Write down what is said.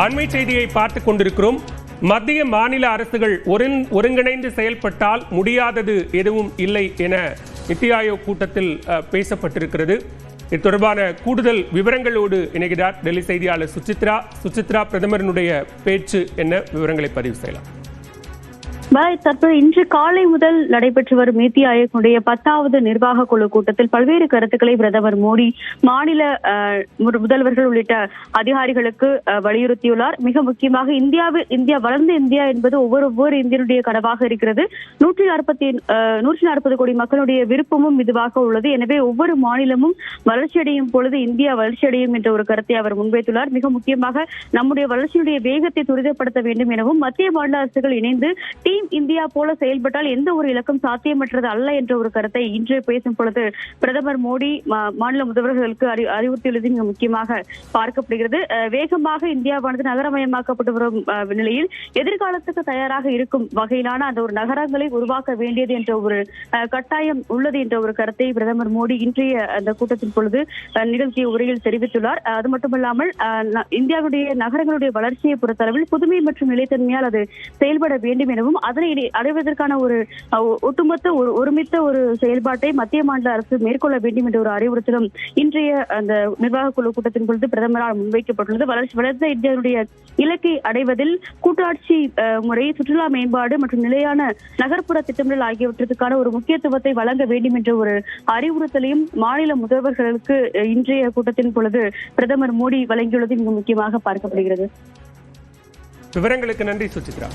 அண்மை செய்தியை பார்த்துக் கொண்டிருக்கிறோம். மத்திய மாநில அரசுகள் ஒருங்கிணைந்து செயல்பட்டால் முடியாதது எதுவும் இல்லை என நித்தி ஆயோக் கூட்டத்தில் பேசப்பட்டிருக்கிறது. இது தொடர்பான கூடுதல் விவரங்களோடு இணைகிறார் டெல்லி செய்தியாளர் சுசித்ரா. பிரதமருடைய பேச்சு என்ன, விவரங்களை பதிவு செய்யலாம். தற்போது இன்று காலை முதல் நடைபெற்று வரும் நித்தி ஆயோக் 10வது நிர்வாக குழு கூட்டத்தில் பல்வேறு கருத்துக்களை பிரதமர் மோடி மாநில முதல்வர்கள் உள்ளிட்ட அதிகாரிகளுக்கு வலியுறுத்தியுள்ளார். மிக முக்கியமாக இந்தியா வளர்ந்த இந்தியா என்பது ஒவ்வொரு இந்தியனுடைய கனவாக இருக்கிறது. 140 கோடி மக்களுடைய விருப்பமும் இதுவாக உள்ளது. எனவே ஒவ்வொரு மாநிலமும் வளர்ச்சியடையும் பொழுது இந்தியா வளர்ச்சியடையும் என்ற ஒரு கருத்தை அவர் முன்வைத்துள்ளார். மிக முக்கியமாக நம்முடைய வளர்ச்சியுடைய வேகத்தை துரிதப்படுத்த வேண்டும் எனவும் மத்திய மாநில அரசுகள் இணைந்து இந்தியா போல செயல்பட்டால் எந்த ஒரு இலக்கும் சாத்தியமற்றது அல்ல என்ற ஒரு கருத்தை இன்று பேசும் பொழுது பிரதமர் மோடி மாநில முதல்வர்களுக்கு அறிவுறுத்தியுள்ளது மிக முக்கியமாக பார்க்கப்படுகிறது. வேகமாக இந்தியாவானது நகரமயமாக்கப்பட்டு வரும் நிலையில் எதிர்காலத்துக்கு தயாராக இருக்கும் வகையிலான அந்த ஒரு நகரங்களை உருவாக்க வேண்டியது என்ற ஒரு கட்டாயம் உள்ளது என்ற ஒரு கருத்தை பிரதமர் மோடி இன்றைய அந்த கூட்டத்தின் பொழுது நிகழ்ச்சிய உரையில் தெரிவித்துள்ளார். அது மட்டுமல்லாமல் இந்தியாவுடைய நகரங்களுடைய வளர்ச்சியை பொறுத்தளவில் புதுமை மற்றும் நிலைத்தன்மையால் அது செயல்பட வேண்டும் எனவும் அதனை அடைவதற்கான ஒரு ஒட்டுமொத்த ஒருமித்த ஒரு செயல்பாட்டை மத்திய மாநில அரசு மேற்கொள்ள வேண்டும் என்ற ஒரு அறிவுறுத்தலும் இன்றைய அந்த நிர்வாக குழு கூட்டத்தின் பொழுது பிரதமரால் முன்வைக்கப்பட்டுள்ளது. வளர்ந்த இந்தியாவுடைய இலக்கை அடைவதில் கூட்டாட்சி முறை, சுற்றுலா மேம்பாடு மற்றும் நிலையான நகர்ப்புற திட்டமிடல் ஆகியவற்றுக்கான ஒரு முக்கியத்துவத்தை வழங்க வேண்டும் என்ற ஒரு அறிவுறுத்தலையும் மாநில முதல்வர்களுக்கு இன்றைய கூட்டத்தின் பொழுது பிரதமர் மோடி வழங்கியுள்ளது மிக முக்கியமாக பார்க்கப்படுகிறது. விவரங்களுக்கு நன்றி சுசித்ரா.